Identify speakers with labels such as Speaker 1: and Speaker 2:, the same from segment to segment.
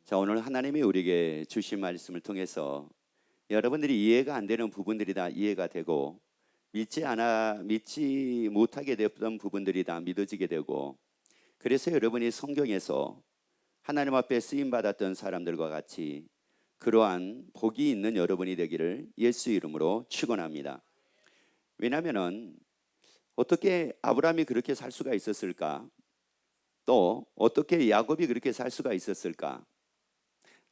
Speaker 1: 자, 오늘 하나님이 우리에게 주신 말씀을 통해서 여러분들이 이해가 안 되는 부분들이 다 이해가 되고 믿지 못하게 됐던 부분들이 다 믿어지게 되고, 그래서 여러분이 성경에서 하나님 앞에 쓰임 받았던 사람들과 같이 그러한 복이 있는 여러분이 되기를 예수 이름으로 축원합니다. 왜냐하면은 어떻게 아브라함이 그렇게 살 수가 있었을까? 또 어떻게 야곱이 그렇게 살 수가 있었을까?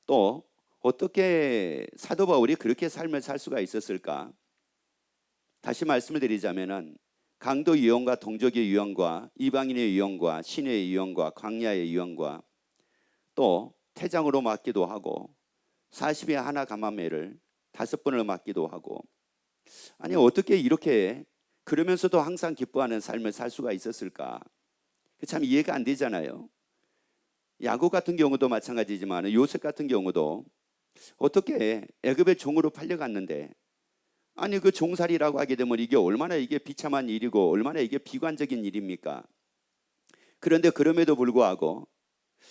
Speaker 1: 또 어떻게 사도 바울이 그렇게 삶을 살 수가 있었을까? 다시 말씀을 드리자면은 강도 유형과 동족의 유형과 이방인의 유형과 신의 유형과 광야의 유형과 또 태장으로 맞기도 하고 40에 하나 가만매를 5번을 맞기도 하고, 아니 어떻게 이렇게 그러면서도 항상 기뻐하는 삶을 살 수가 있었을까? 참 이해가 안 되잖아요. 야곱 같은 경우도 마찬가지지만 요셉 같은 경우도 어떻게 애굽의 종으로 팔려갔는데, 아니 그 종살이라고 하게 되면 이게 얼마나 이게 비참한 일이고 얼마나 이게 비관적인 일입니까? 그런데 그럼에도 불구하고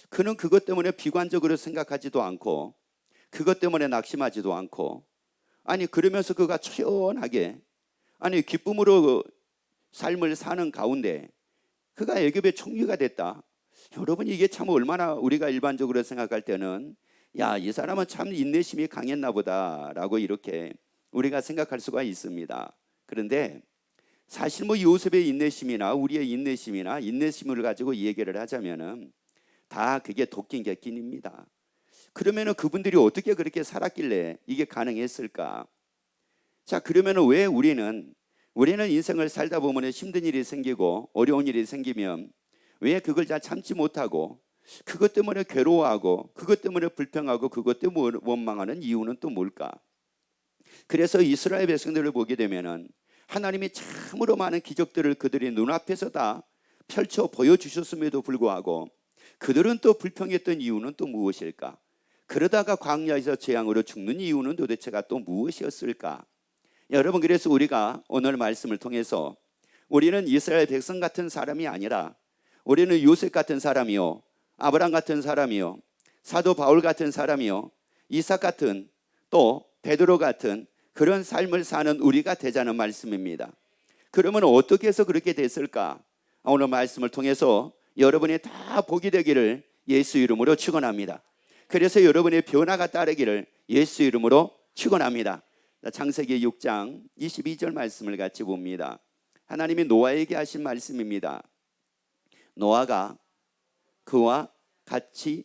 Speaker 1: 그는 그것 때문에 비관적으로 생각하지도 않고 그것 때문에 낙심하지도 않고, 아니 그러면서 그가 초연하게 기쁨으로 삶을 사는 가운데 그가 애굽의 총리가 됐다. 여러분 이게 참 얼마나 우리가 일반적으로 생각할 때는 야, 이 사람은 참 인내심이 강했나 보다라고 이렇게 우리가 생각할 수가 있습니다. 그런데 사실 요셉의 인내심이나 우리의 인내심을 가지고 얘기를 하자면은 다 그게 도끼인 객긴입니다. 그러면은 그분들이 어떻게 그렇게 살았길래 이게 가능했을까? 자, 그러면은 왜 우리는 인생을 살다 보면 힘든 일이 생기고 어려운 일이 생기면 왜 그걸 잘 참지 못하고 그것 때문에 괴로워하고 그것 때문에 불평하고 그것 때문에 원망하는 이유는 또 뭘까? 그래서 이스라엘 백성들을 보게 되면은 하나님이 참으로 많은 기적들을 그들의 눈앞에서 다 펼쳐 보여주셨음에도 불구하고 그들은 또 불평했던 이유는 또 무엇일까? 그러다가 광야에서 재앙으로 죽는 이유는 도대체가 또 무엇이었을까? 여러분, 그래서 우리가 오늘 말씀을 통해서 우리는 이스라엘 백성 같은 사람이 아니라 우리는 요셉 같은 사람이요, 아브라함 같은 사람이요, 사도 바울 같은 사람이요, 이삭 같은, 또 베드로 같은 그런 삶을 사는 우리가 되자는 말씀입니다. 그러면 어떻게 해서 그렇게 됐을까? 오늘 말씀을 통해서 여러분이 다 복이 되기를 예수 이름으로 축원합니다. 그래서 여러분의 변화가 따르기를 예수 이름으로 축원합니다. 창세기 6장 22절 말씀을 같이 봅니다. 하나님이 노아에게 하신 말씀입니다. 노아가 그와 같이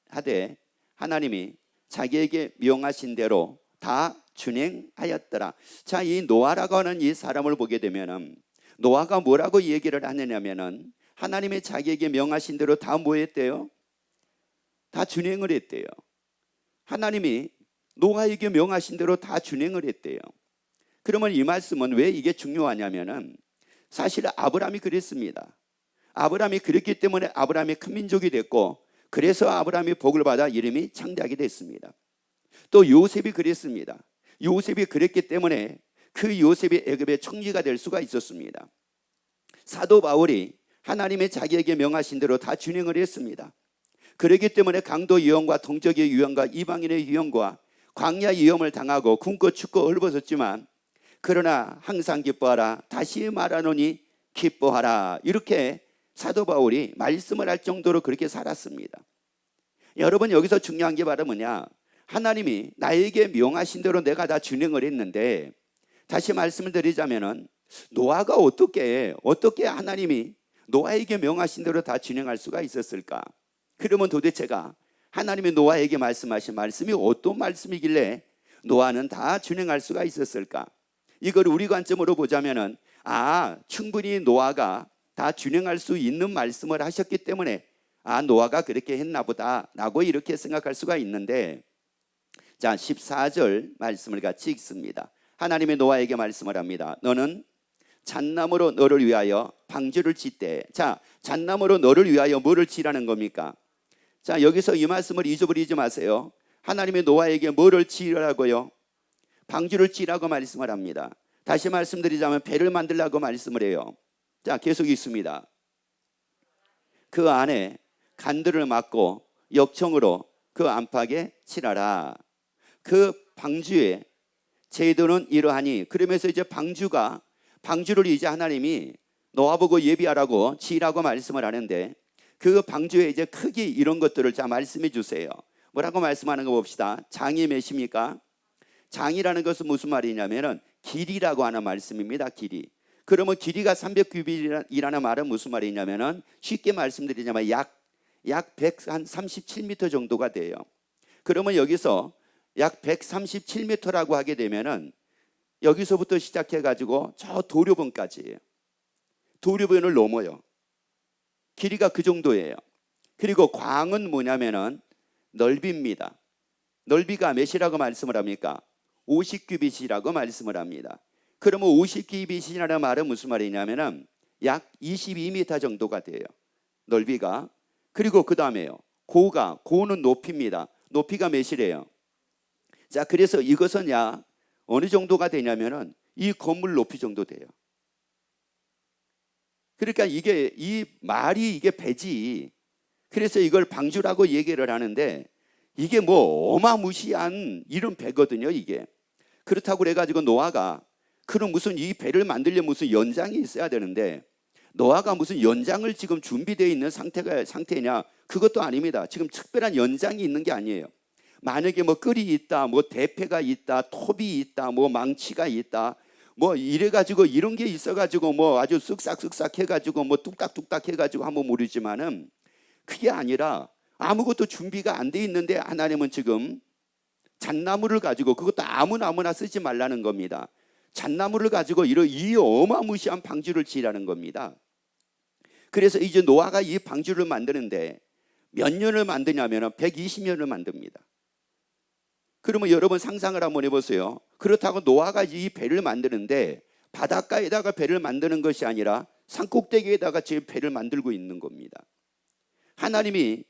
Speaker 1: 하되 하나님이 자기에게 명하신 대로 다 준행하였더라. 자, 이 노아라고 하는 이 사람을 보게 되면은 노아가 뭐라고 얘기를 하느냐면은 하나님이 자기에게 명하신 대로 다 뭐 했대요? 다 준행을 했대요. 하나님이 노아에게 명하신 대로 다 준행을 했대요. 그러면 이 말씀은 왜 이게 중요하냐면은 사실 아브라함이 그랬습니다. 아브라함이 그랬기 때문에 아브라함이 큰 민족이 됐고, 그래서 아브라함이 복을 받아 이름이 창대하게 됐습니다. 또 요셉이 그랬습니다. 요셉이 그랬기 때문에 그 요셉이 애굽의 총리가 될 수가 있었습니다. 사도 바울이 하나님의 자기에게 명하신 대로 다 준행을 했습니다. 그렇기 때문에 강도 유형과 동족의 유형과 이방인의 유형과 광야 위험을 당하고 굶고 춥고 헐벗었지만 그러나 항상 기뻐하라, 다시 말하노니 기뻐하라, 이렇게 사도 바울이 말씀을 할 정도로 그렇게 살았습니다. 여러분, 여기서 중요한 게 바로 뭐냐? 하나님이 나에게 명하신 대로 내가 다 준행을 했는데, 다시 말씀을 드리자면은 노아가 어떻게 하나님이 노아에게 명하신 대로 다 준행할 수가 있었을까? 그러면 도대체가 하나님이 노아에게 말씀하신 말씀이 어떤 말씀이길래 노아는 다 준행할 수가 있었을까? 이걸 우리 관점으로 보자면은 충분히 노아가 다 준행할 수 있는 말씀을 하셨기 때문에 노아가 그렇게 했나 보다라고 이렇게 생각할 수가 있는데, 자, 14절 말씀을 같이 읽습니다. 하나님이 노아에게 말씀을 합니다. 너는 잣나무로 너를 위하여 방주를 짓되. 자, 잣나무로 너를 위하여 뭐를 지라는 겁니까? 자, 여기서 이 말씀을 잊어버리지 마세요. 하나님이 노아에게 뭐를 지으라고요? 방주를 지라고 말씀을 합니다. 다시 말씀드리자면 배를 만들라고 말씀을 해요. 자, 계속 있습니다. 그 안에 간들을 막고 역청으로 그 안팎에 칠하라. 그 방주의 제도는 이러하니, 그러면서 이제 방주를 이제 하나님이 노아보고 예비하라고 지으라고 말씀을 하는데, 그 방주의 이제 크기 이런 것들을 자 말씀해 주세요. 뭐라고 말씀하는 거 봅시다. 장이 몇입니까? 장이라는 것은 무슨 말이냐면은 길이라고 하는 말씀입니다. 길이. 그러면 길이가 300규빗이라는 말은 무슨 말이냐면은 쉽게 말씀드리자면 약 137m 정도가 돼요. 그러면 여기서 약 137m라고 하게 되면은 여기서부터 시작해 가지고 저 도료변까지예요. 도료변을 넘어요. 길이가 그 정도예요. 그리고 광은 뭐냐면은 넓이입니다. 넓이가 몇이라고 말씀을 합니까? 50규빗이라고 말씀을 합니다. 그러면 50규빗이라는 말은 무슨 말이냐면은 약 22m 정도가 돼요. 넓이가. 그리고 그 다음에요. 고는 높이입니다. 높이가 몇이래요? 자, 그래서 이것은 약 어느 정도가 되냐면은 이 건물 높이 정도 돼요. 그러니까 이 말이 이게 배지. 그래서 이걸 방주라고 얘기를 하는데 이게 뭐 어마무시한 이런 배거든요, 이게. 그렇다고 그래가지고 노아가 그럼 무슨 이 배를 만들려면 무슨 연장이 있어야 되는데 노아가 무슨 연장을 지금 준비되어 있는 상태냐? 그것도 아닙니다. 지금 특별한 연장이 있는 게 아니에요. 만약에 뭐 끌이 있다, 뭐 대패가 있다, 톱이 있다, 뭐 망치가 있다, 뭐 이래가지고 이런 게 있어가지고 뭐 아주 쓱싹쓱싹 해가지고 뭐 뚝딱뚝딱 해가지고 한번 모르지만은 그게 아니라 아무것도 준비가 안 돼 있는데 하나님은 지금 잣나무를 가지고, 그것도 아무나 쓰지 말라는 겁니다. 잣나무를 가지고 이 어마무시한 방주를 지으라는 겁니다. 그래서 이제 노아가 이 방주를 만드는데 몇 년을 만드냐면 120년을 만듭니다. 그러면 여러분 상상을 한번 해보세요. 그렇다고 노아가 이 배를 만드는데 바닷가에다가 배를 만드는 것이 아니라 산꼭대기에다가 지금 배를 만들고 있는 겁니다. 하나님이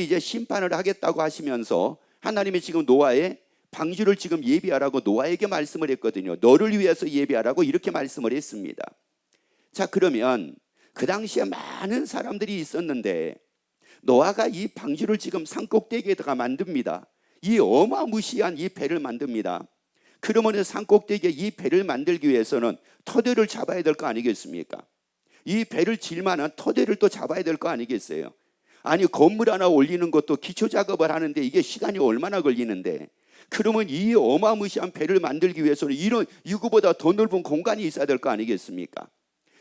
Speaker 1: 이제 심판을 하겠다고 하시면서 하나님이 지금 노아의 방주를 지금 예비하라고 노아에게 말씀을 했거든요. 너를 위해서 예비하라고 이렇게 말씀을 했습니다. 자, 그러면 그 당시에 많은 사람들이 있었는데 노아가 이 방주를 지금 산꼭대기에다가 만듭니다. 이 어마무시한 이 배를 만듭니다. 그러면 산꼭대기에 이 배를 만들기 위해서는 터대를 잡아야 될 거 아니겠습니까? 이 배를 질 만한 터대를 또 잡아야 될 거 아니겠어요? 아니, 건물 하나 올리는 것도 기초 작업을 하는데 이게 시간이 얼마나 걸리는데, 그러면 이 어마무시한 배를 만들기 위해서는 이거보다 더 넓은 공간이 있어야 될 거 아니겠습니까?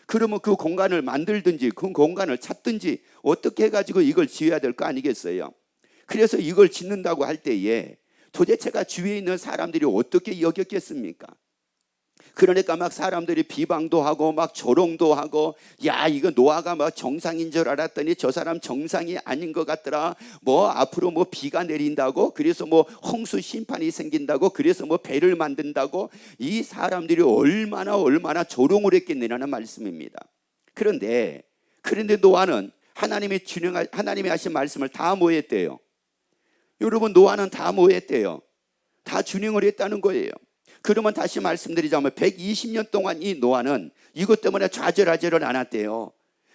Speaker 1: 그러면 그 공간을 만들든지 그 공간을 찾든지 어떻게 해가지고 이걸 지어야 될 거 아니겠어요? 그래서 이걸 짓는다고 할 때에 도대체가 주위에 있는 사람들이 어떻게 여겼겠습니까? 그러니까 막 사람들이 비방도 하고 막 조롱도 하고, 야, 이거 노아가 막 정상인 줄 알았더니 저 사람 정상이 아닌 것 같더라. 뭐 앞으로 뭐 비가 내린다고, 그래서 뭐 홍수 심판이 생긴다고, 그래서 뭐 배를 만든다고, 이 사람들이 얼마나 조롱을 했겠느냐는 말씀입니다. 그런데 노아는 하나님이 하신 말씀을 다 뭐 했대요? 여러분, 노아는 다 뭐 했대요? 다 준행을 했다는 거예요. 그러면 다시 말씀드리자면 120년 동안 이 노아는 이것 때문에 좌절하지를 않았대요.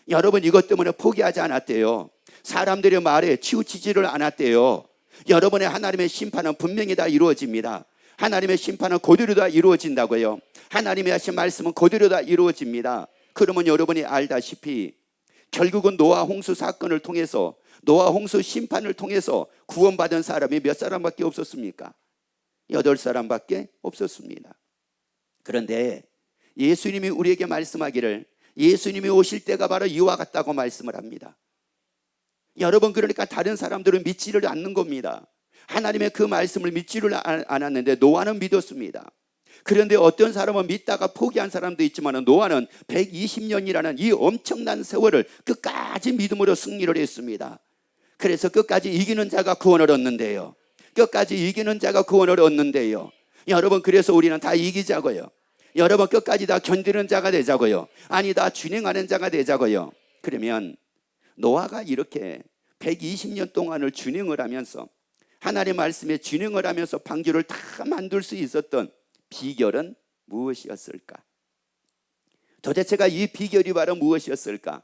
Speaker 1: 여러분, 이것 때문에 포기하지 않았대요. 사람들의 말에 치우치지를 않았대요. 여러분의 하나님의 심판은 분명히 다 이루어집니다. 하나님의 심판은 그대로 다 이루어진다고요. 하나님이 하신 말씀은 그대로 다 이루어집니다. 그러면 여러분이 알다시피 결국은 노아 홍수 사건을 통해서, 노아 홍수 심판을 통해서 구원받은 사람이 몇 사람밖에 없었습니까? 8사람밖에 없었습니다. 그런데 예수님이 우리에게 말씀하기를 예수님이 오실 때가 바로 이와 같다고 말씀을 합니다. 여러분, 그러니까 다른 사람들은 믿지를 않는 겁니다. 하나님의 그 말씀을 믿지를 않았는데 노아는 믿었습니다. 그런데 어떤 사람은 믿다가 포기한 사람도 있지만 노아는 120년이라는 이 엄청난 세월을 끝까지 믿음으로 승리를 했습니다. 그래서 끝까지 이기는 자가 구원을 얻는데요. 끝까지 이기는 자가 구원을 얻는데요. 여러분, 그래서 우리는 다 이기자고요. 여러분, 끝까지 다 견디는 자가 되자고요. 아니, 다 준행하는 자가 되자고요. 그러면 노아가 이렇게 120년 동안을 준행을 하면서 하나님의 말씀에 준행을 하면서 방주를 다 만들 수 있었던 비결은 무엇이었을까? 도대체가 이 비결이 바로 무엇이었을까?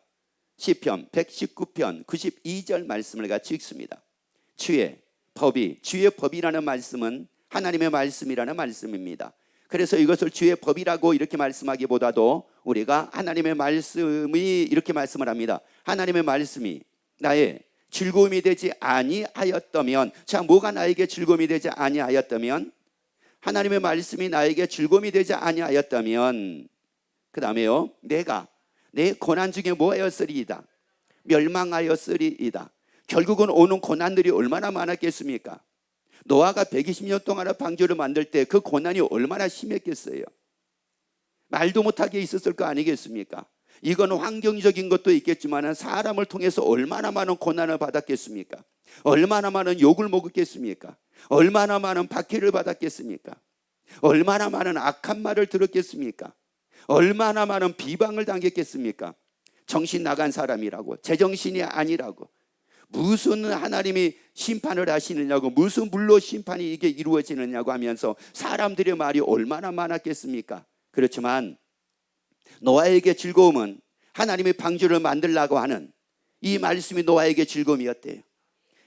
Speaker 1: 시편 119편 92절 말씀을 같이 읽습니다. 주의 법이, 주의 법이라는 말씀은 하나님의 말씀이라는 말씀입니다. 그래서 이것을 주의 법이라고 이렇게 말씀하기보다도 우리가 하나님의 말씀이 이렇게 말씀을 합니다. 하나님의 말씀이 나의 즐거움이 되지 아니하였다면, 자, 뭐가 나에게 즐거움이 되지 아니하였다면? 하나님의 말씀이 나에게 즐거움이 되지 아니하였다면, 그 다음에요, 내가 내 고난 중에 뭐하였으리이다? 멸망하였으리이다. 결국은 오는 고난들이 얼마나 많았겠습니까? 노아가 120년 동안 방주를 만들 때 그 고난이 얼마나 심했겠어요. 말도 못하게 있었을 거 아니겠습니까? 이건 환경적인 것도 있겠지만 사람을 통해서 얼마나 많은 고난을 받았겠습니까? 얼마나 많은 욕을 먹었겠습니까? 얼마나 많은 박해를 받았겠습니까? 얼마나 많은 악한 말을 들었겠습니까? 얼마나 많은 비방을 당했겠습니까? 정신 나간 사람이라고, 제정신이 아니라고, 무슨 하나님이 심판을 하시느냐고, 무슨 물로 심판이 이게 이루어지느냐고 하면서 사람들의 말이 얼마나 많았겠습니까? 그렇지만 노아에게 즐거움은 하나님이 방주를 만들라고 하는 이 말씀이 노아에게 즐거움이었대요.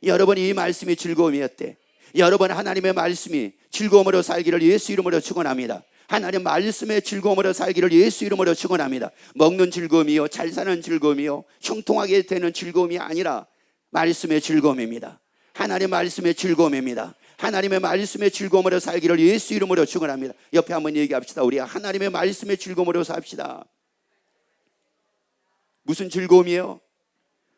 Speaker 1: 여러분, 이 말씀이 즐거움이었대. 여러분, 하나님의 말씀이 즐거움으로 살기를 예수 이름으로 축원합니다. 하나님 말씀의 즐거움으로 살기를 예수 이름으로 축원합니다. 먹는 즐거움이요, 잘 사는 즐거움이요, 형통하게 되는 즐거움이 아니라 말씀의 즐거움입니다. 하나님의 말씀의 즐거움입니다. 하나님의 말씀의 즐거움으로 살기를 예수 이름으로 축원합니다. 옆에 한번 얘기합시다. 우리 하나님의 말씀의 즐거움으로 삽시다. 무슨 즐거움이에요?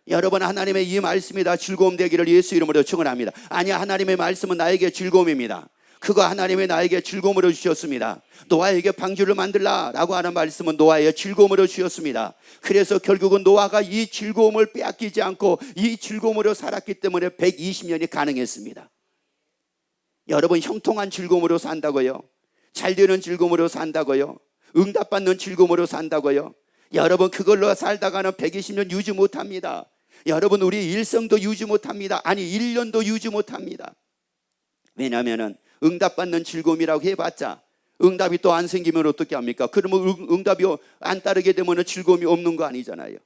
Speaker 1: 여러분, 하나님의 이 말씀이 다 즐거움 되기를 예수 이름으로 축원합니다. 아니야, 하나님의 말씀은 나에게 즐거움입니다. 그거 하나님이 나에게 즐거움으로 주셨습니다. 노아에게 방주를 만들라라고 하는 말씀은 노아의 즐거움으로 주셨습니다. 그래서 결국은 노아가 이 즐거움을 빼앗기지 않고 이 즐거움으로 살았기 때문에 120년이 가능했습니다. 여러분, 형통한 즐거움으로 산다고요? 잘 되는 즐거움으로 산다고요? 응답받는 즐거움으로 산다고요? 여러분, 그걸로 살다가는 120년 유지 못합니다. 여러분, 우리 일생도 유지 못합니다. 아니, 1년도 유지 못합니다. 왜냐하면 응답받는 즐거움이라고 해봤자 응답이 또 안 생기면 어떻게 합니까? 그러면 응답이 안 따르게 되면 즐거움이 없는 거 아니잖아요.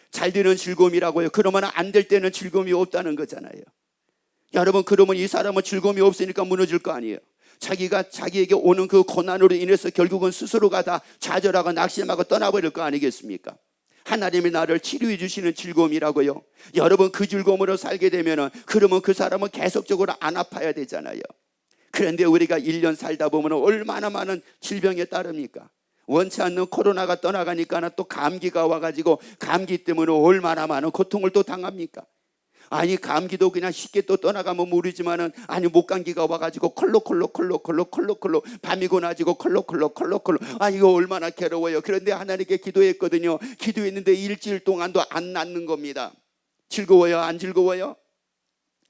Speaker 1: 잘 되는 즐거움이라고요. 그러면 안 될 때는 즐거움이 없다는 거잖아요. 여러분, 그러면 이 사람은 즐거움이 없으니까 무너질 거 아니에요. 자기에게 오는 그 고난으로 인해서 결국은 스스로가 다 좌절하고 낙심하고 떠나버릴 거 아니겠습니까? 하나님이 나를 치료해 주시는 즐거움이라고요. 여러분, 그 즐거움으로 살게 되면 그러면 그 사람은 계속적으로 안 아파야 되잖아요. 그런데 우리가 1년 살다 보면 얼마나 많은 질병에 따릅니까? 원치 않는 코로나가 떠나가니까 또 감기가 와가지고 감기 때문에 얼마나 많은 고통을 또 당합니까? 아니, 감기도 그냥 쉽게 또 떠나가면 모르지만은, 아니, 목감기가 와가지고 콜록콜록 밤이고 낮이고 콜록콜록. 아, 이거 얼마나 괴로워요. 그런데 하나님께 기도했거든요. 기도했는데 일주일 동안도 안 낫는 겁니다. 즐거워요? 안 즐거워요?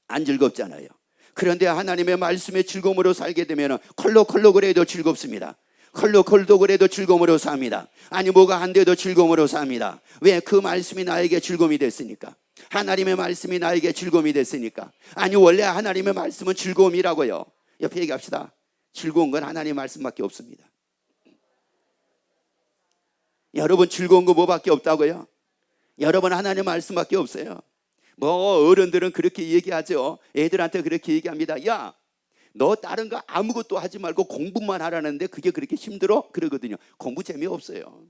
Speaker 1: 안 즐겁잖아요. 그런데 하나님의 말씀의 즐거움으로 살게 되면 콜록콜록 그래도 즐겁습니다. 컬로컬도 그래도 즐거움으로 삽니다. 아니, 뭐가 안 돼도 즐거움으로 삽니다. 왜? 그 말씀이 나에게 즐거움이 됐으니까. 하나님의 말씀이 나에게 즐거움이 됐으니까. 아니, 원래 하나님의 말씀은 즐거움이라고요. 옆에 얘기합시다. 즐거운 건 하나님의 말씀밖에 없습니다. 여러분, 즐거운 거 뭐밖에 없다고요? 여러분, 하나님의 말씀밖에 없어요. 뭐 어른들은 그렇게 얘기하죠. 애들한테 그렇게 얘기합니다. 야, 너 다른 거 아무것도 하지 말고 공부만 하라는데 그게 그렇게 힘들어? 그러거든요. 공부 재미없어요.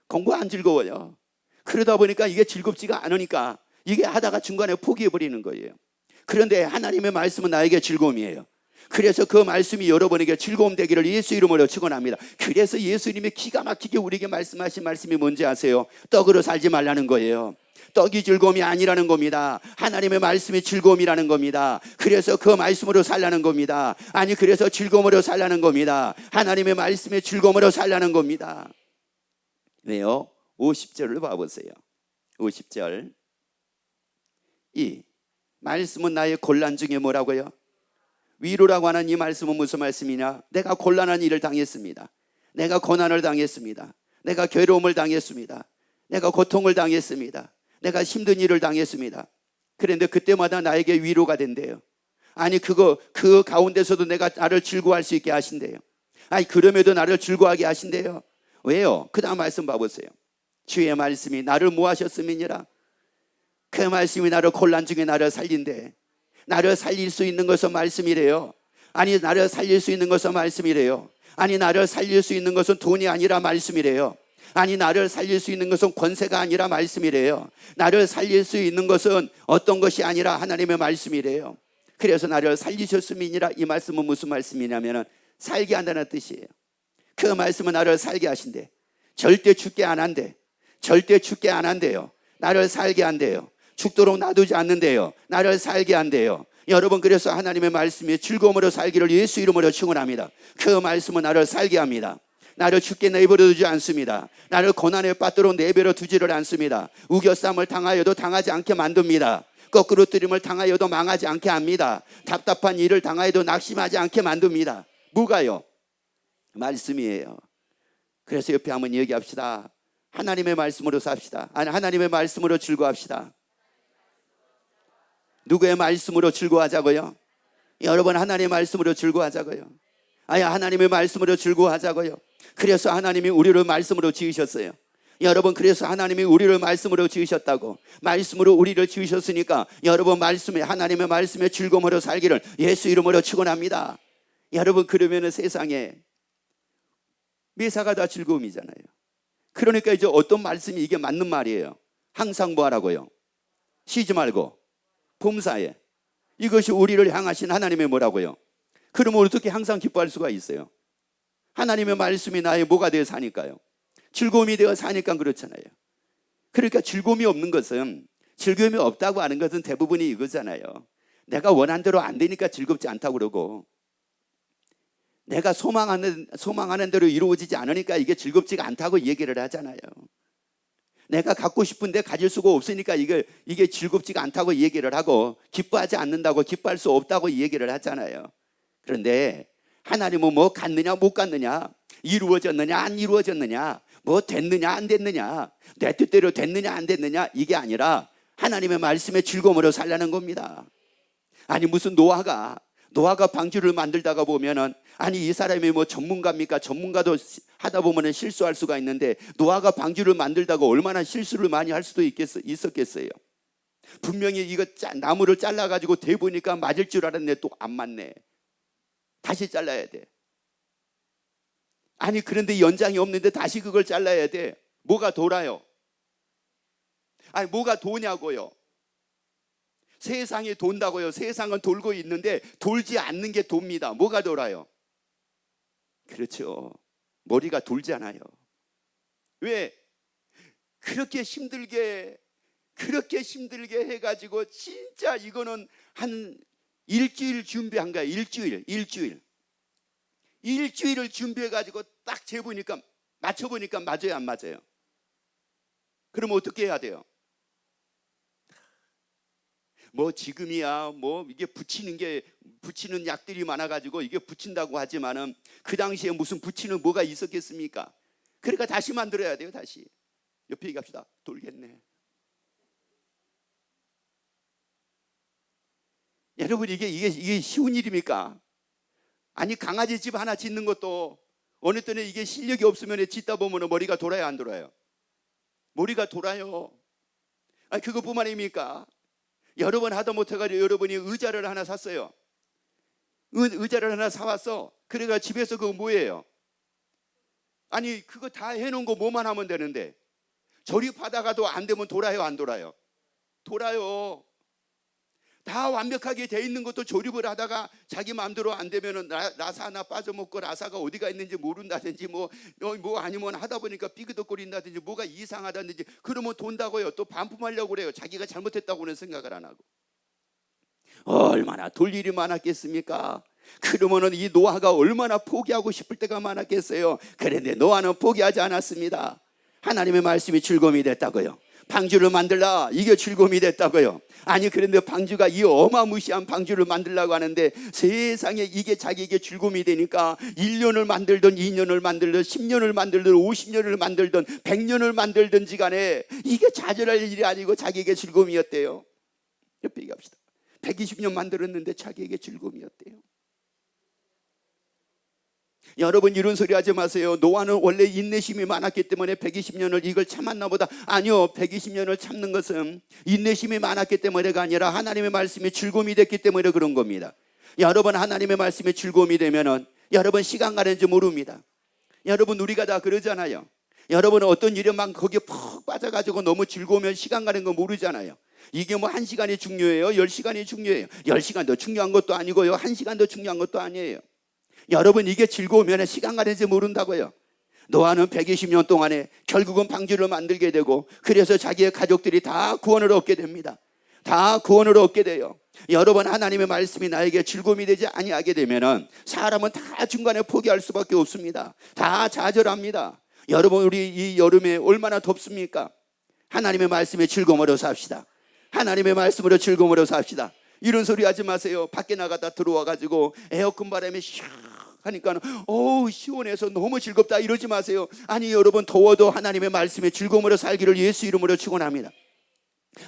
Speaker 1: 공부 안 즐거워요. 그러다 보니까 이게 즐겁지가 않으니까 이게 하다가 중간에 포기해버리는 거예요. 그런데 하나님의 말씀은 나에게 즐거움이에요. 그래서 그 말씀이 여러분에게 즐거움 되기를 예수 이름으로 축원합니다. 그래서 예수님이 기가 막히게 우리에게 말씀하신 말씀이 뭔지 아세요? 떡으로 살지 말라는 거예요. 떡이 즐거움이 아니라는 겁니다. 하나님의 말씀이 즐거움이라는 겁니다. 그래서 그 말씀으로 살라는 겁니다. 아니, 그래서 즐거움으로 살라는 겁니다. 하나님의 말씀이 즐거움으로 살라는 겁니다. 왜요? 50절을 봐보세요. 50절. 이 말씀은 나의 곤란 중에 뭐라고요? 위로라고 하는 이 말씀은 무슨 말씀이냐? 내가 곤란한 일을 당했습니다. 내가 고난을 당했습니다. 내가 괴로움을 당했습니다. 내가 고통을 당했습니다. 내가 힘든 일을 당했습니다. 그런데 그때마다 나에게 위로가 된대요. 아니, 그 가운데서도 내가 나를 즐거워할 수 있게 하신대요. 아니, 그럼에도 나를 즐거워하게 하신대요. 왜요? 그 다음 말씀 봐보세요. 주의 말씀이 나를 뭐 하셨음이니라? 그 말씀이 나를 곤란 중에 나를 살린대. 나를 살릴 수 있는 것은 말씀이래요. 아니, 나를 살릴 수 있는 것은 말씀이래요. 아니, 나를 살릴 수 있는 것은 돈이 아니라 말씀이래요. 아니, 나를 살릴 수 있는 것은 권세가 아니라 말씀이래요. 나를 살릴 수 있는 것은 어떤 것이 아니라 하나님의 말씀이래요. 그래서 나를 살리셨음이니라. 이 말씀은 무슨 말씀이냐면 살게 한다는 뜻이에요. 그 말씀은 나를 살게 하신대. 절대 죽게 안 한대. 절대 죽게 안 한대요. 나를 살게 한대요. 죽도록 놔두지 않는데요. 나를 살게 한대요. 여러분, 그래서 하나님의 말씀이 즐거움으로 살기를 예수 이름으로 축원합니다. 그 말씀은 나를 살게 합니다. 나를 죽게 내버려 두지 않습니다. 나를 고난에 빠뜨려 내버려 두지를 않습니다. 우겨쌈을 당하여도 당하지 않게 만듭니다. 거꾸로 뜨림을 당하여도 망하지 않게 합니다. 답답한 일을 당하여도 낙심하지 않게 만듭니다. 뭐가요? 말씀이에요. 그래서 옆에 한번 얘기합시다. 하나님의 말씀으로 삽시다. 아니, 하나님의 말씀으로 즐거워합시다. 누구의 말씀으로 즐거워하자고요? 여러분, 하나님의 말씀으로 즐거워하자고요. 아니, 하나님의 말씀으로 즐거워하자고요. 그래서 하나님이 우리를 말씀으로 지으셨어요. 여러분, 그래서 하나님이 우리를 말씀으로 지으셨다고. 말씀으로 우리를 지으셨으니까 여러분, 말씀에, 하나님의 말씀에 즐거움으로 살기를 예수 이름으로 축원합니다. 여러분, 그러면 세상에 매사가 다 즐거움이잖아요. 그러니까 이제 어떤 말씀이 이게 맞는 말이에요. 항상 뭐 하라고요? 쉬지 말고 범사에. 이것이 우리를 향하신 하나님의 뭐라고요? 그러면 어떻게 항상 기뻐할 수가 있어요? 하나님의 말씀이 나의 뭐가 되어 사니까요. 즐거움이 되어 사니까 그렇잖아요. 그러니까 즐거움이 없는 것은, 즐거움이 없다고 하는 것은 대부분이 이거잖아요. 내가 원한 대로 안 되니까 즐겁지 않다고 그러고, 내가 소망하는 대로 이루어지지 않으니까 이게 즐겁지가 않다고 얘기를 하잖아요. 내가 갖고 싶은데 가질 수가 없으니까 이게 즐겁지가 않다고 얘기를 하고, 기뻐하지 않는다고, 기뻐할 수 없다고 얘기를 하잖아요. 그런데 하나님은 뭐 갔느냐 못 갔느냐, 이루어졌느냐 안 이루어졌느냐, 뭐 됐느냐 안 됐느냐, 내 뜻대로 됐느냐 안 됐느냐, 이게 아니라 하나님의 말씀에 즐거움으로 살라는 겁니다. 아니, 무슨 노아가 방주를 만들다가 보면은, 아니, 이 사람이 뭐 전문가입니까? 전문가도 하다 보면은 실수할 수가 있는데, 노아가 방주를 만들다가 얼마나 실수를 많이 할 수도 있었겠어요. 분명히 이거 나무를 잘라가지고 대보니까 맞을 줄 알았네. 또 안 맞네. 다시 잘라야 돼. 아니, 그런데 연장이 없는데 다시 그걸 잘라야 돼. 뭐가 돌아요? 아니, 뭐가 도냐고요? 세상이 돈다고요. 세상은 돌고 있는데 돌지 않는 게 돕니다. 뭐가 돌아요? 그렇죠. 머리가 돌잖아요. 왜? 그렇게 힘들게 해가지고 진짜 이거는 한 일주일 준비한 거야. 일주일을 준비해가지고 딱 재보니까, 맞춰보니까 맞아요, 안 맞아요? 그럼 어떻게 해야 돼요? 뭐 지금이야 뭐 이게 붙이는 약들이 많아가지고 이게 붙인다고 하지만은 그 당시에 무슨 붙이는 뭐가 있었겠습니까? 그러니까 다시 만들어야 돼요. 다시. 옆에 얘기합시다. 돌겠네. 여러분, 이게 쉬운 일입니까? 아니, 강아지 집 하나 짓는 것도 어느 때는 이게 실력이 없으면 짓다 보면 머리가 돌아요, 안 돌아요? 머리가 돌아요. 아니, 그것뿐만 아닙니까? 여러 번 하다 못해가지고 여러분이 의자를 하나 샀어요. 의자를 하나 사왔어. 그래가 집에서 그거 뭐예요? 아니, 그거 다 해놓은 거 뭐만 하면 되는데, 조립하다가도 안 되면 돌아요, 안 돌아요? 돌아요. 다 완벽하게 돼 있는 것도 조립을 하다가 자기 마음대로 안 되면은 라사 하나 빠져먹고 라사가 어디가 있는지 모른다든지 뭐 아니면 하다 보니까 삐그덕거린다든지 뭐가 이상하다든지, 그러면 돈다고요. 또 반품하려고 그래요. 자기가 잘못했다고는 생각을 안 하고. 얼마나 돌 일이 많았겠습니까? 그러면은 이 노아가 얼마나 포기하고 싶을 때가 많았겠어요. 그런데 노아는 포기하지 않았습니다. 하나님의 말씀이 즐거움이 됐다고요. 방주를 만들라, 이게 즐거움이 됐다고요. 아니, 그런데 방주가 이 어마무시한 방주를 만들려고 하는데 세상에 이게 자기에게 즐거움이 되니까 1년을 만들든 2년을 만들든 10년을 만들든 50년을 만들든 100년을 만들든지 간에 이게 좌절할 일이 아니고 자기에게 즐거움이었대요. 옆에 얘기합시다. 120년 만들었는데 자기에게 즐거움이었대요. 여러분 이런 소리 하지 마세요. 노아는 원래 인내심이 많았기 때문에 120년을 이걸 참았나 보다. 아니요, 120년을 참는 것은 인내심이 많았기 때문에가 아니라 하나님의 말씀이 즐거움이 됐기 때문에 그런 겁니다. 여러분 하나님의 말씀이 즐거움이 되면은 여러분 시간 가는지 모릅니다. 여러분 우리가 다 그러잖아요. 여러분은 어떤 일에 막 거기에 푹 빠져가지고 너무 즐거우면 시간 가는 거 모르잖아요. 이게 뭐 1시간이 중요해요? 10시간이 중요해요? 10시간 더 중요한 것도 아니고요, 1시간 더 중요한 것도 아니에요. 여러분 이게 즐거우면 시간 가는지 모른다고요. 노아는 120년 동안에 결국은 방주를 만들게 되고, 그래서 자기의 가족들이 다 구원을 얻게 됩니다. 다 구원을 얻게 돼요. 여러분 하나님의 말씀이 나에게 즐거움이 되지 아니하게 되면은 사람은 다 중간에 포기할 수밖에 없습니다. 다 좌절합니다. 여러분 우리 이 여름에 얼마나 덥습니까? 하나님의 말씀에 즐거움으로 삽시다. 하나님의 말씀으로 즐거움으로 삽시다. 이런 소리 하지 마세요. 밖에 나가다 들어와가지고 에어컨 바람에 샥 하니까 어우 시원해서 너무 즐겁다 이러지 마세요. 아니 여러분 더워도 하나님의 말씀에 즐거움으로 살기를 예수 이름으로 축원합니다.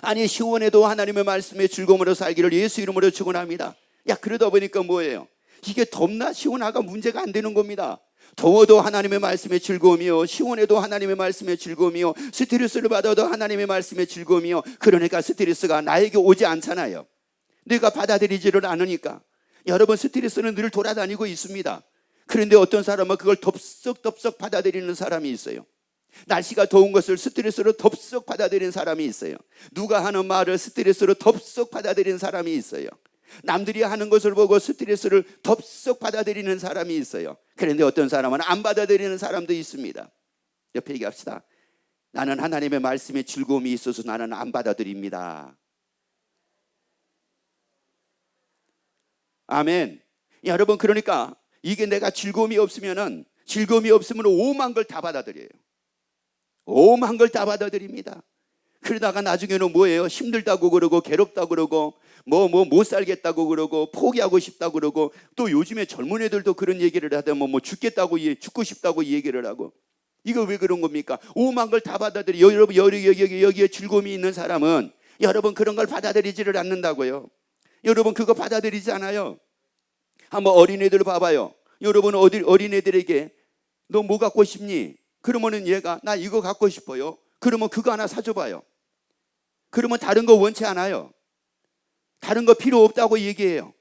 Speaker 1: 아니 시원해도 하나님의 말씀에 즐거움으로 살기를 예수 이름으로 축원합니다. 야 그러다 보니까 뭐예요? 이게 덥나 시원하가 문제가 안 되는 겁니다. 더워도 하나님의 말씀에 즐거움이요, 시원해도 하나님의 말씀에 즐거움이요, 스트레스를 받아도 하나님의 말씀에 즐거움이요. 그러니까 스트레스가 나에게 오지 않잖아요. 내가 받아들이지를 않으니까. 여러분 스트레스는 늘 돌아다니고 있습니다. 그런데 어떤 사람은 그걸 덥석덥석 받아들이는 사람이 있어요. 날씨가 더운 것을 스트레스로 덥석 받아들이는 사람이 있어요. 누가 하는 말을 스트레스로 덥석 받아들이는 사람이 있어요. 남들이 하는 것을 보고 스트레스를 덥석 받아들이는 사람이 있어요. 그런데 어떤 사람은 안 받아들이는 사람도 있습니다. 옆에 얘기합시다. 나는 하나님의 말씀에 즐거움이 있어서 나는 안 받아들입니다. 아멘. 여러분 그러니까 이게 내가 즐거움이 없으면 오만 걸 다 받아들여요. 오만 걸 다 받아들입니다. 그러다가 나중에는 뭐예요? 힘들다고 그러고 괴롭다고 그러고 못 살겠다고 그러고 포기하고 싶다고 그러고, 또 요즘에 젊은 애들도 그런 얘기를 하다면 죽고 싶다고 얘기를 하고. 이거 왜 그런 겁니까? 오만 걸 다 받아들여. 여러분 여기에 즐거움이 있는 사람은 여러분 그런 걸 받아들이지를 않는다고요. 여러분 그거 받아들이지 않아요. 한번 어린애들 봐봐요. 여러분 어린애들에게 너 뭐 갖고 싶니? 그러면은 얘가 나 이거 갖고 싶어요. 그러면 그거 하나 사줘봐요. 그러면 다른 거 원치 않아요. 다른 거 필요 없다고 얘기해요.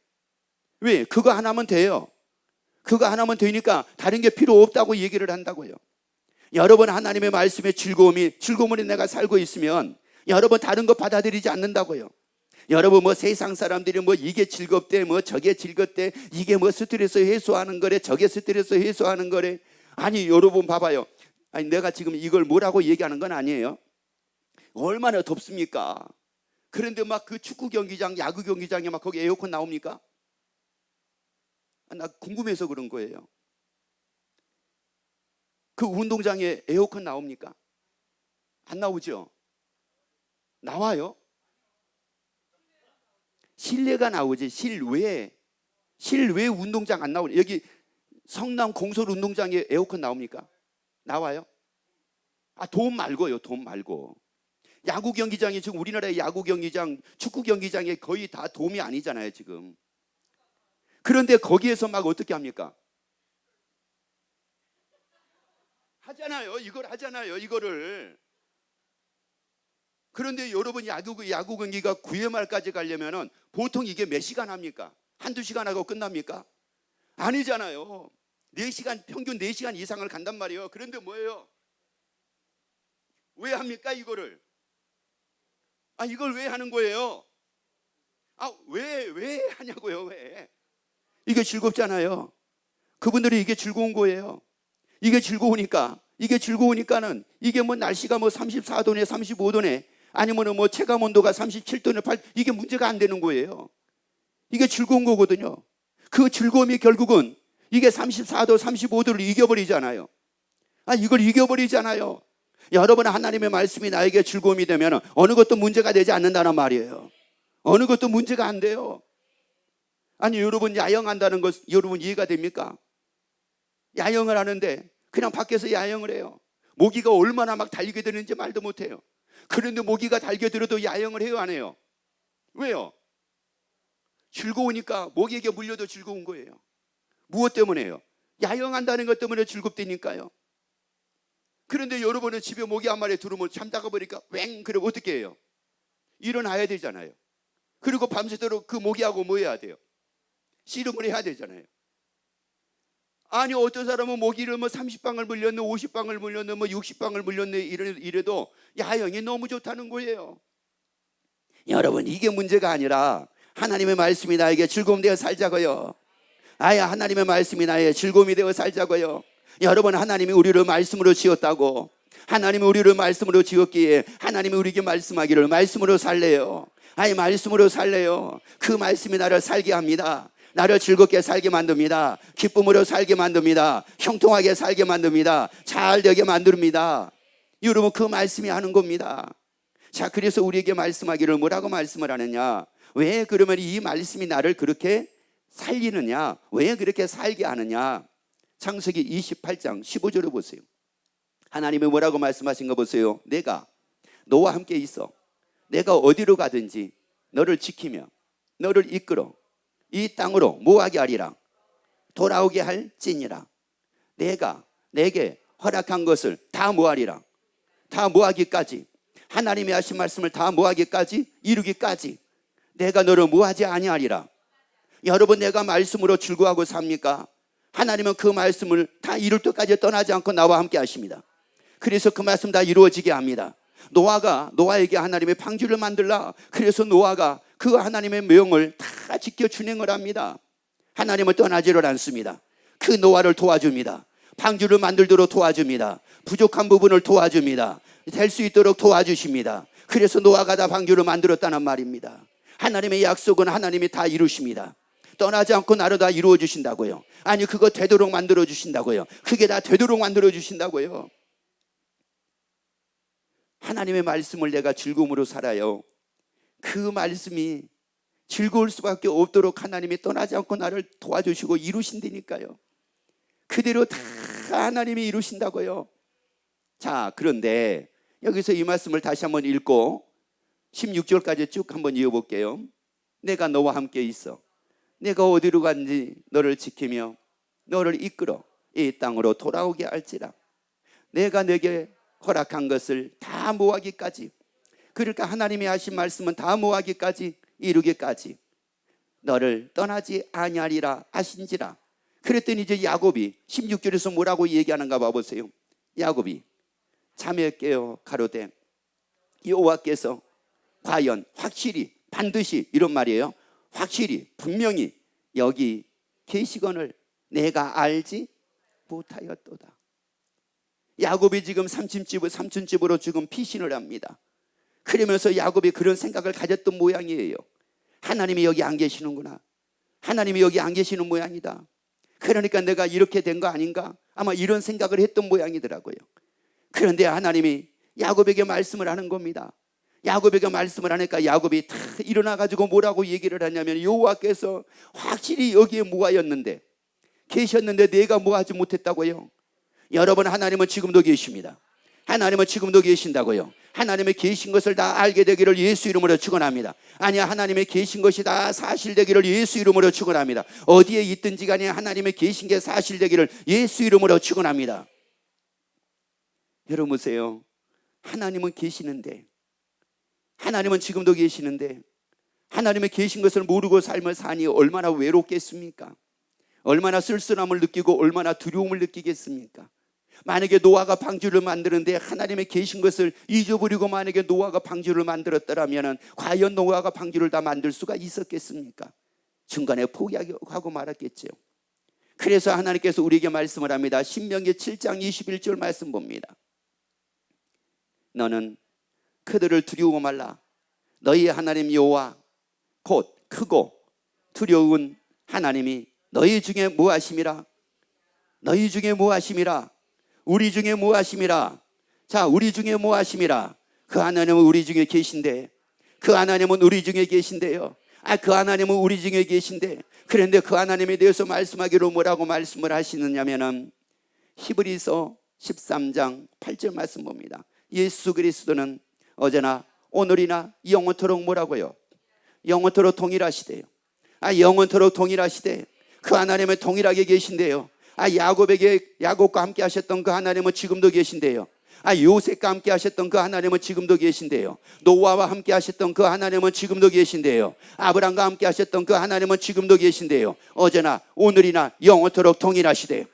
Speaker 1: 왜? 그거 하나면 돼요. 그거 하나면 되니까 다른 게 필요 없다고 얘기를 한다고요. 여러분 하나님의 말씀에 즐거움을 내가 살고 있으면 여러분 다른 거 받아들이지 않는다고요. 여러분 세상 사람들이 이게 즐겁대, 저게 즐겁대, 이게 스트레스 해소하는 거래, 저게 스트레스 해소하는 거래. 아니 여러분 봐봐요. 아니 내가 지금 이걸 뭐라고 얘기하는 건 아니에요. 얼마나 덥습니까? 그런데 그 축구 경기장, 야구 경기장에 거기 에어컨 나옵니까? 나 궁금해서 그런 거예요. 그 운동장에 에어컨 나옵니까? 안 나오죠? 나와요? 실내가 나오지. 실외 운동장 안 나오죠? 여기 성남 공설 운동장에 에어컨 나옵니까? 나와요? 돈 말고요. 돈 말고. 야구 경기장이 지금 우리나라의 야구 경기장, 축구 경기장에 거의 다 돔이 아니잖아요 지금. 그런데 거기에서 어떻게 합니까? 하잖아요. 이걸 하잖아요. 이거를. 그런데 여러분 야구 경기가 9회 말까지 가려면은 보통 이게 몇 시간 합니까? 한두 시간 하고 끝납니까? 아니잖아요. 4시간, 평균 4시간 이상을 간단 말이에요. 그런데 뭐예요? 왜 합니까 이거를? 이걸 왜 하는 거예요? 왜 하냐고요? 왜? 이게 즐겁잖아요. 그분들이 이게 즐거운 거예요. 이게 즐거우니까는 이게 날씨가 34도네 35도네 아니면 체감 온도가 37도네 8, 이게 문제가 안 되는 거예요. 이게 즐거운 거거든요. 그 즐거움이 결국은 이게 34도 35도를 이겨버리잖아요. 이걸 이겨버리잖아요. 여러분 하나님의 말씀이 나에게 즐거움이 되면 어느 것도 문제가 되지 않는다는 말이에요. 어느 것도 문제가 안 돼요. 아니 여러분 야영한다는 것 여러분 이해가 됩니까? 야영을 하는데 그냥 밖에서 야영을 해요. 모기가 얼마나 달리게 되는지 말도 못해요. 그런데 모기가 달겨들어도 야영을 해요 안 해요? 왜요? 즐거우니까. 모기에게 물려도 즐거운 거예요. 무엇 때문에요? 야영한다는 것 때문에 즐겁다니까요. 그런데 여러분은 집에 모기 한 마리 들어오면 잠자가 보니까 왱 그럼 어떻게 해요? 일어나야 되잖아요. 그리고 밤새도록 그 모기하고 뭐 해야 돼요? 씨름을 해야 되잖아요. 아니 어떤 사람은 모기를 뭐 30방울 물렸네, 50방울 물렸네, 뭐 60방울 물렸네 이래도 야영이 너무 좋다는 거예요. 여러분, 이게 문제가 아니라 하나님의 말씀이 나에게 즐거움 되어 살자고요. 아야, 하나님의 말씀이 나에게 즐거움이 되어 살자고요. 여러분, 하나님이 우리를 말씀으로 지었다고, 하나님이 우리를 말씀으로 지었기에 하나님이 우리에게 말씀하기를 말씀으로 살래요. 아니, 말씀으로 살래요. 그 말씀이 나를 살게 합니다. 나를 즐겁게 살게 만듭니다. 기쁨으로 살게 만듭니다. 형통하게 살게 만듭니다. 잘 되게 만듭니다. 여러분, 그 말씀이 하는 겁니다. 자, 그래서 우리에게 말씀하기를 뭐라고 말씀을 하느냐? 왜 그러면 이 말씀이 나를 그렇게 살리느냐? 왜 그렇게 살게 하느냐? 창세기 28장 15절을 보세요. 하나님이 뭐라고 말씀하신 거 보세요. 내가 너와 함께 있어. 내가 어디로 가든지 너를 지키며 너를 이끌어 이 땅으로 뭐하게 하리라? 돌아오게 할지니라. 내가 내게 허락한 것을 다 뭐하리라? 다 뭐하기까지, 하나님이 하신 말씀을 다 뭐하기까지, 이루기까지 내가 너를 뭐하지 아니하리라. 여러분, 내가 말씀으로 즐거워하고 삽니까? 하나님은 그 말씀을 다 이룰 때까지 떠나지 않고 나와 함께 하십니다. 그래서 그 말씀 다 이루어지게 합니다. 노아에게 하나님의 방주를 만들라. 그래서 노아가 그 하나님의 명을 다 지켜 준행을 합니다. 하나님은 떠나지를 않습니다. 그 노아를 도와줍니다. 방주를 만들도록 도와줍니다. 부족한 부분을 도와줍니다. 될 수 있도록 도와주십니다. 그래서 노아가 다 방주를 만들었다는 말입니다. 하나님의 약속은 하나님이 다 이루십니다. 떠나지 않고 나를 다 이루어 주신다고요. 아니, 그거 되도록 만들어 주신다고요. 그게 다 되도록 만들어 주신다고요. 하나님의 말씀을 내가 즐거움으로 살아요. 그 말씀이 즐거울 수밖에 없도록 하나님이 떠나지 않고 나를 도와주시고 이루신다니까요. 그대로 다 하나님이 이루신다고요. 자, 그런데 여기서 이 말씀을 다시 한번 읽고 16절까지 쭉 한번 이어볼게요. 내가 너와 함께 있어. 내가 어디로 간지 너를 지키며 너를 이끌어 이 땅으로 돌아오게 할지라. 내가 내게 허락한 것을 다 모하기까지, 그러니까 하나님이 하신 말씀은 다 모하기까지, 이루기까지 너를 떠나지 아니하리라 하신지라. 그랬더니 이제 야곱이 16절에서 뭐라고 얘기하는가 봐보세요. 야곱이 잠에 깨어 가로되 여호와께서 과연 확실히 반드시 이런 말이에요. 확실히 분명히 여기 계시거늘 내가 알지 못하였도다. 야곱이 지금 삼촌집으로 지금 피신을 합니다. 그러면서 야곱이 그런 생각을 가졌던 모양이에요. 하나님이 여기 안 계시는구나. 하나님이 여기 안 계시는 모양이다. 그러니까 내가 이렇게 된 거 아닌가? 아마 이런 생각을 했던 모양이더라고요. 그런데 하나님이 야곱에게 말씀을 하는 겁니다. 야곱에게 말씀을 하니까 야곱이 다 일어나가지고 뭐라고 얘기를 하냐면, 여호와께서 확실히 여기에 모아였는데 계셨는데 내가 모아하지 못했다고요. 여러분, 하나님은 지금도 계십니다. 하나님은 지금도 계신다고요. 하나님의 계신 것을 다 알게 되기를 예수 이름으로 축원합니다. 아니야, 하나님의 계신 것이 다 사실되기를 예수 이름으로 축원합니다. 어디에 있든지 간에 하나님의 계신 게 사실되기를 예수 이름으로 축원합니다. 여러분 보세요. 하나님은 계시는데, 하나님은 지금도 계시는데 하나님의 계신 것을 모르고 삶을 사니 얼마나 외롭겠습니까? 얼마나 쓸쓸함을 느끼고 얼마나 두려움을 느끼겠습니까? 만약에 노아가 방주를 만드는데 하나님의 계신 것을 잊어버리고 만약에 노아가 방주를 만들었더라면 과연 노아가 방주를 다 만들 수가 있었겠습니까? 중간에 포기하고 말았겠죠. 그래서 하나님께서 우리에게 말씀을 합니다. 신명기 7장 21절 말씀 봅니다. 너는 그들을 두려워 말라. 너희 하나님 여호와 곧 크고 두려운 하나님이 너희 중에 무하심이라. 너희 중에 무하심이라. 우리 중에 무하심이라. 자, 우리 중에 무하심이라. 그 하나님은 우리 중에 계신데, 그 하나님은 우리 중에 계신데요. 그 하나님은 우리 중에 계신데, 그런데 그 하나님에 대해서 말씀하기로 뭐라고 말씀을 하시느냐면은 히브리서 13장 8절 말씀 봅니다. 예수 그리스도는 어제나 오늘이나 영원토록 뭐라고요? 영원토록 동일하시대요. 영원토록 동일하시대. 그 하나님은 동일하게 계신데요. 야곱과 함께 하셨던 그 하나님은 지금도 계신데요. 요셉과 함께 하셨던 그 하나님은 지금도 계신데요. 노아와 함께 하셨던 그 하나님은 지금도 계신데요. 아브람과 함께 하셨던 그 하나님은 지금도 계신데요. 어제나 오늘이나 영원토록 동일하시대요.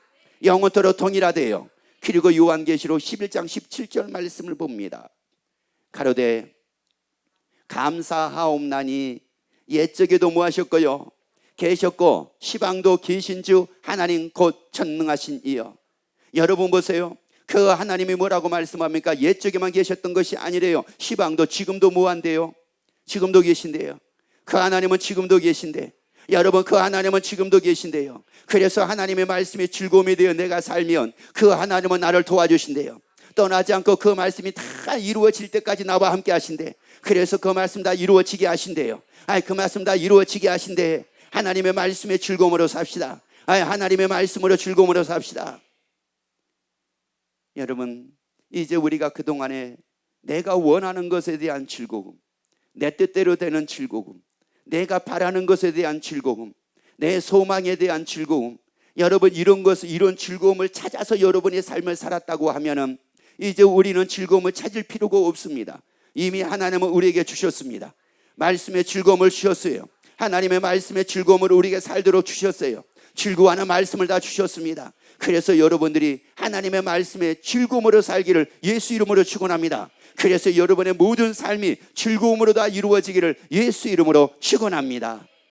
Speaker 1: 영원토록 동일하대요. 그리고 요한계시록 11장 17절 말씀을 봅니다. 가로되 감사하옵나니 옛적에도 무하셨고요 계셨고 시방도 계신 주 하나님 곧 전능하신 이여. 여러분 보세요. 그 하나님이 뭐라고 말씀합니까? 옛적에만 계셨던 것이 아니래요. 시방도 지금도 무한대요. 지금도 계신대요. 그 하나님은 지금도 계신데, 여러분 그 하나님은 지금도 계신대요. 그래서 하나님의 말씀이 즐거움이 되어 내가 살면 그 하나님은 나를 도와주신대요. 떠나지 않고 그 말씀이 다 이루어질 때까지 나와 함께 하신대. 그래서 그 말씀 다 이루어지게 하신대요. 그 말씀 다 이루어지게 하신대. 하나님의 말씀에 즐거움으로 삽시다. 하나님의 말씀으로 즐거움으로 삽시다. 여러분, 이제 우리가 그동안에 내가 원하는 것에 대한 즐거움, 내 뜻대로 되는 즐거움, 내가 바라는 것에 대한 즐거움, 내 소망에 대한 즐거움, 여러분 이런 즐거움을 찾아서 여러분의 삶을 살았다고 하면은 이제 우리는 즐거움을 찾을 필요가 없습니다. 이미 하나님은 우리에게 주셨습니다. 말씀의 즐거움을 주셨어요. 하나님의 말씀의 즐거움을 우리에게 살도록 주셨어요. 즐거워하는 말씀을 다 주셨습니다. 그래서 여러분들이 하나님의 말씀에 즐거움으로 살기를 예수 이름으로 축원합니다. 그래서 여러분의 모든 삶이 즐거움으로 다 이루어지기를 예수 이름으로 축원합니다.